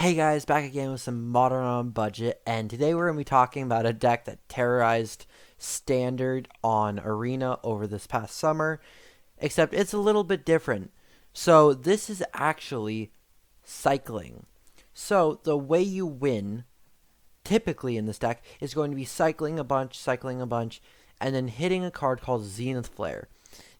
Hey guys, back again with some Modern on Budget, and today we're going to be talking about a deck that terrorized Standard on Arena over this past summer, except it's a little bit different. So this is actually cycling. So the way you win, typically in this deck, is going to be cycling a bunch, and then hitting a card called Zenith Flare.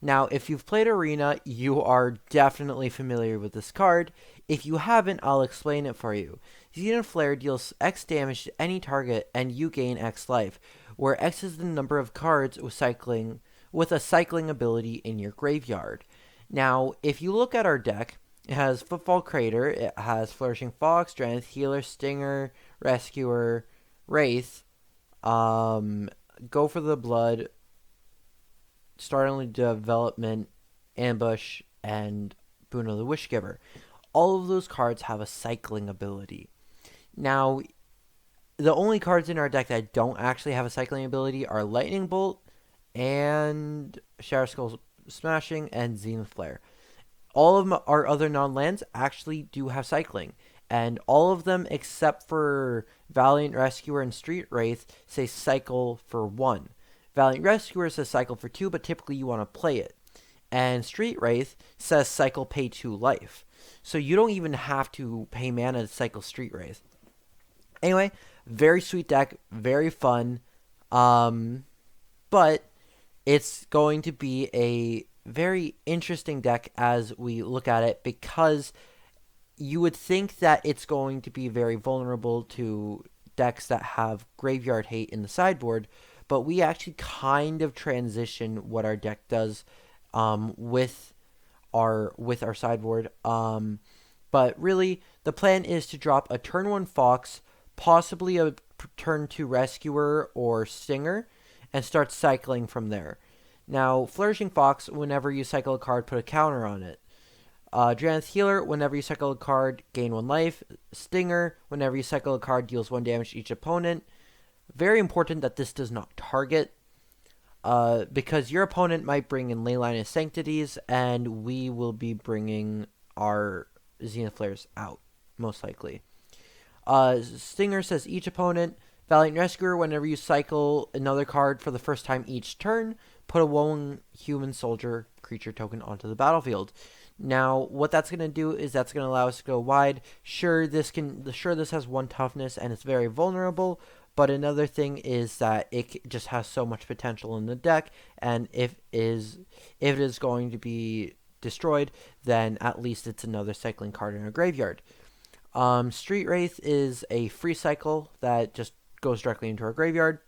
Now, if you've played Arena, you are definitely familiar with this card. If you haven't, I'll explain it for you. Zenith Flare deals X damage to any target and you gain X life, where X is the number of cards with a cycling ability in your graveyard. Now, if you look at our deck, it has Footfall Crater, it has Flourishing Fox, Strength, Healer, Stinger, Rescuer, Wraith, Go for the Blood, Startling Development, Ambush, and Boon of the Wishgiver. All of those cards have a cycling ability. Now, the only cards in our deck that don't actually have a cycling ability are Lightning Bolt and Shadow Skull Smashing and Zenith Flare. All of our other non-lands actually do have cycling, and all of them except for Valiant Rescuer and Street Wraith say cycle for 1. Valiant Rescuer says cycle for 2, but typically you want to play it. And Street Wraith says cycle pay 2 life. So you don't even have to pay mana to cycle Street Wraith. Anyway, very sweet deck, very fun. But it's going to be a very interesting deck as we look at it, because you would think that it's going to be very vulnerable to decks that have graveyard hate in the sideboard, but we actually kind of transition what our deck does with our sideboard. But really, the plan is to drop a turn 1 Fox, possibly a turn 2 Rescuer or Stinger, and start cycling from there. Now, Flourishing Fox, whenever you cycle a card, put a counter on it. Drannith Healer, whenever you cycle a card, gain 1 life. Stinger, whenever you cycle a card, deals 1 damage to each opponent. Very important that this does not target, because your opponent might bring in Leyline of Sanctities, and we will be bringing our Zenith Flares out, most likely. Stinger says each opponent. Valiant Rescuer, whenever you cycle another card for the first time each turn, put a 1 human soldier creature token onto the battlefield. Now, what that's going to do is that's going to allow us to go wide. Sure, this has 1 toughness and it's very vulnerable, but another thing is that it just has so much potential in the deck, and if it is going to be destroyed, then at least it's another cycling card in our graveyard. Street Wraith is a free cycle that just goes directly into our graveyard.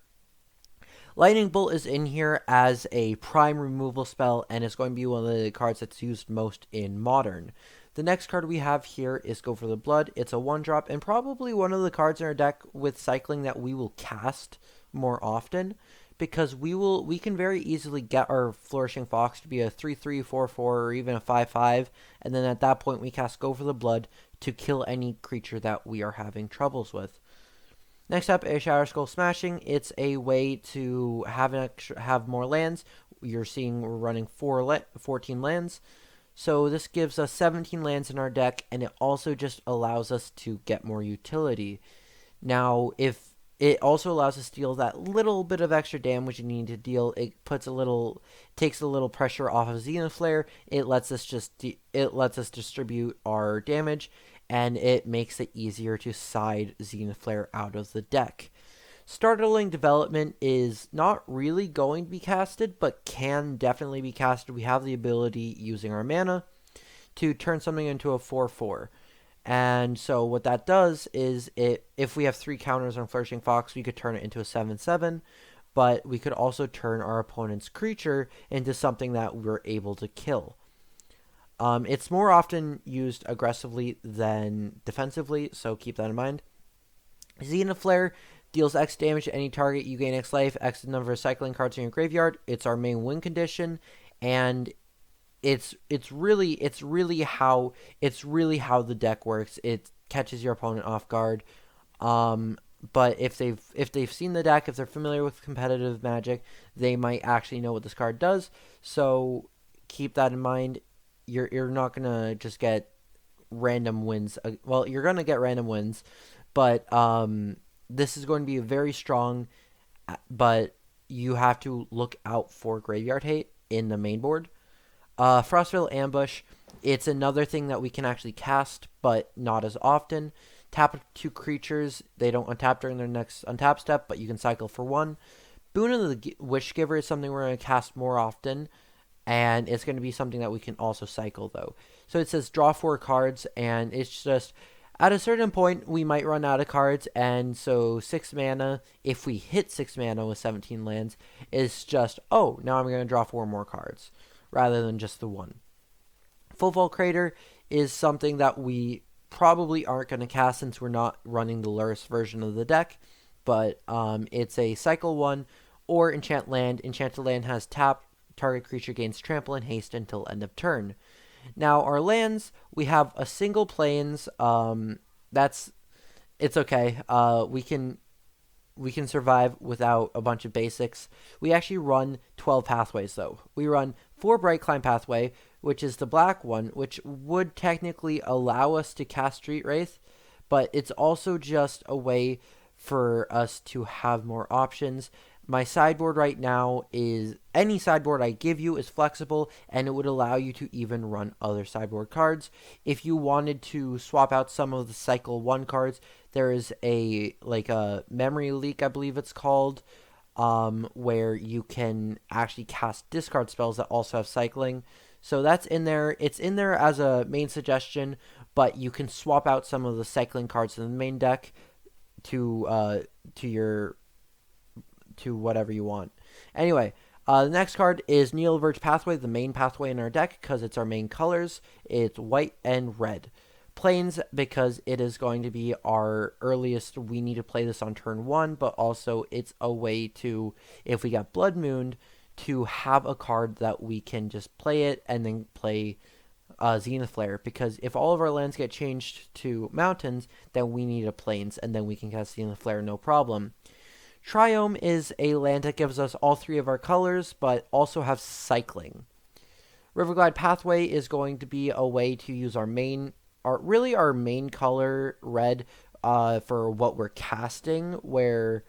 Lightning Bolt is in here as a prime removal spell, and it's going to be one of the cards that's used most in Modern. The next card we have here is Go for the Blood. It's a 1-drop, and probably one of the cards in our deck with cycling that we will cast more often, because we can very easily get our Flourishing Fox to be a 3/3, 4/4, or even a 5/5, and then at that point we cast Go for the Blood to kill any creature that we are having troubles with. Next up is Shadow Skull Smashing. It's a way to have more lands. You're seeing we're running 14 lands. So this gives us 17 lands in our deck, and it also just allows us to get more utility. Now, if it also allows us to deal that little bit of extra damage you need to deal, it takes a little pressure off of Zenith Flare. It lets us distribute our damage, and it makes it easier to side Zenith Flare out of the deck. Startling Development is not really going to be casted, but can definitely be casted. We have the ability, using our mana, to turn something into a 4/4. And so what that does is, if we have 3 counters on Flourishing Fox, we could turn it into a 7/7, but we could also turn our opponent's creature into something that we're able to kill. It's more often used aggressively than defensively, so keep that in mind. Zenith Flare deals X damage to any target. You gain X life, X number of cycling cards in your graveyard. It's our main win condition, and it's really how the deck works. It catches your opponent off guard. But if they've seen the deck, if they're familiar with competitive Magic, they might actually know what this card does. So keep that in mind. You're not gonna just get random wins. Well, you're going to get random wins, but this is going to be very strong, but you have to look out for Graveyard Hate in the main board. Frostville Ambush, it's another thing that we can actually cast, but not as often. Tap 2 creatures. They don't untap during their next untap step, but you can cycle for 1. Boon of the Wishgiver is something we're going to cast more often, and it's going to be something that we can also cycle, though. So it says draw 4 cards, and it's just, at a certain point, we might run out of cards, and so 6 mana, if we hit 6 mana with 17 lands, is just, oh, now I'm going to draw 4 more cards, rather than just the 1. Full Vault Crater is something that we probably aren't going to cast since we're not running the Lurrus version of the deck, but it's a cycle 1 or enchant land. Enchanted land has tap, target creature gains trample and haste until end of turn. Now our lands, we have a single plains. It's okay. We can survive without a bunch of basics. We actually run 12 pathways though. We run 4 Bright Climb pathway, which is the black one, which would technically allow us to cast Street Wraith, but it's also just a way for us to have more options. My sideboard right now is, any sideboard I give you is flexible, and it would allow you to even run other sideboard cards. If you wanted to swap out some of the cycle 1 cards, there is a memory leak, I believe it's called, where you can actually cast discard spells that also have cycling. So that's in there. It's in there as a main suggestion, but you can swap out some of the cycling cards in the main deck to whatever you want. Anyway, the next card is Needle Verge Pathway, the main pathway in our deck, because it's our main colors. It's white and red. Plains, because it is going to be our earliest. We need to play this on turn 1, but also it's a way to, if we got Blood Mooned, to have a card that we can just play it and then play Zenith Flare, because if all of our lands get changed to mountains, then we need a plains, and then we can cast Zenith Flare no problem. Triome is a land that gives us all 3 of our colors, but also have cycling. Riverglide Pathway is going to be a way to use our main color, red, for what we're casting, where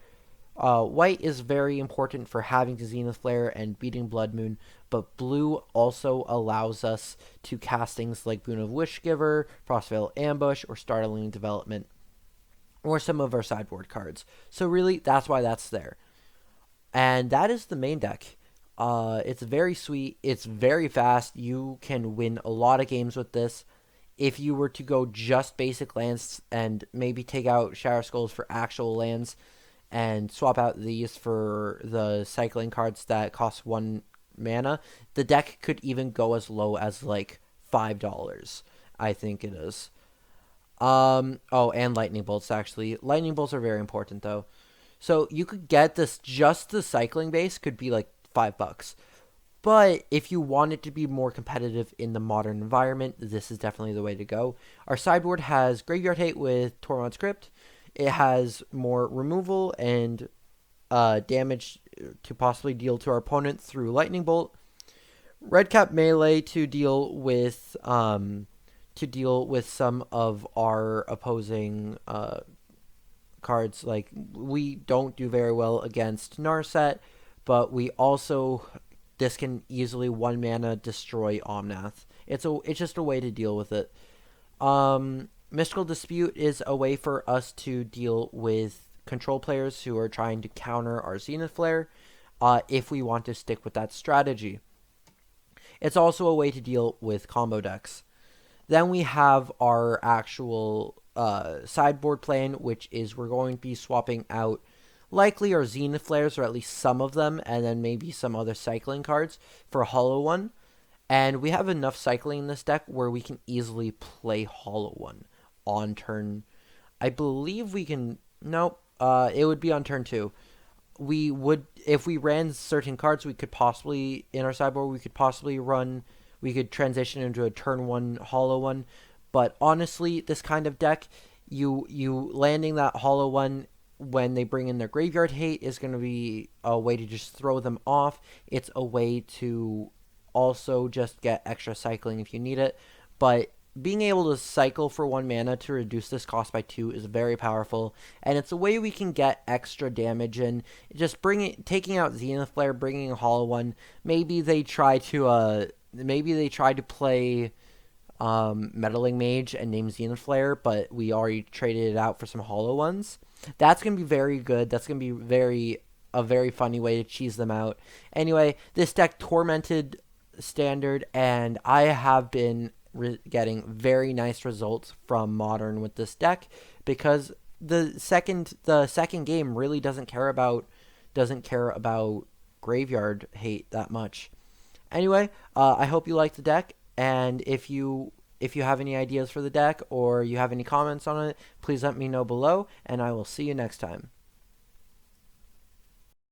white is very important for having to Zenith Flare and beating Blood Moon, but blue also allows us to cast things like Boon of Wishgiver, Frostvale Ambush, or Startling Development, or some of our sideboard cards. So really, that's why that's there. And that is the main deck. It's very sweet. It's very fast. You can win a lot of games with this. If you were to go just basic lands and maybe take out Shower Skulls for actual lands and swap out these for the cycling cards that cost 1 mana, the deck could even go as low as like $5. I think it is. And lightning bolts, actually. Lightning bolts are very important, though. So you could get this, just the cycling base could be like $5. But if you want it to be more competitive in the modern environment, this is definitely the way to go. Our sideboard has Graveyard Hate with Tormod's Crypt. It has more removal and damage to possibly deal to our opponent through Lightning Bolt. Redcap Melee to deal with some of our opposing cards. Like, we don't do very well against Narset, but we also, this can easily 1 mana destroy Omnath. It's just a way to deal with it. Mystical Dispute is a way for us to deal with control players who are trying to counter our Zenith Flare, if we want to stick with that strategy. It's also a way to deal with combo decks. Then we have our actual sideboard plan, which is we're going to be swapping out likely our Zenith Flares, or at least some of them, and then maybe some other cycling cards for a Hollow One. And we have enough cycling in this deck where we can easily play Hollow One on turn. I believe we can. Nope. It would be on turn 2. We would, if we ran certain cards, we could possibly, in our sideboard, we could transition into a turn 1 Hollow One. But honestly, this kind of deck, you landing that Hollow One when they bring in their Graveyard Hate is going to be a way to just throw them off. It's a way to also just get extra cycling if you need it. But being able to cycle for 1 mana to reduce this cost by 2 is very powerful, and it's a way we can get extra damage in. Just taking out Zenith Flare, bringing a Hollow One. Maybe they try to play Meddling Mage and name Zenith Flare, but we already traded it out for some Hollow Ones. That's gonna be very good. That's gonna be a very funny way to cheese them out. Anyway, this deck tormented Standard, and I have been getting very nice results from Modern with this deck, because the second game really doesn't care about graveyard hate that much. Anyway, I hope you like the deck, and if you have any ideas for the deck or you have any comments on it, please let me know below, and I will see you next time.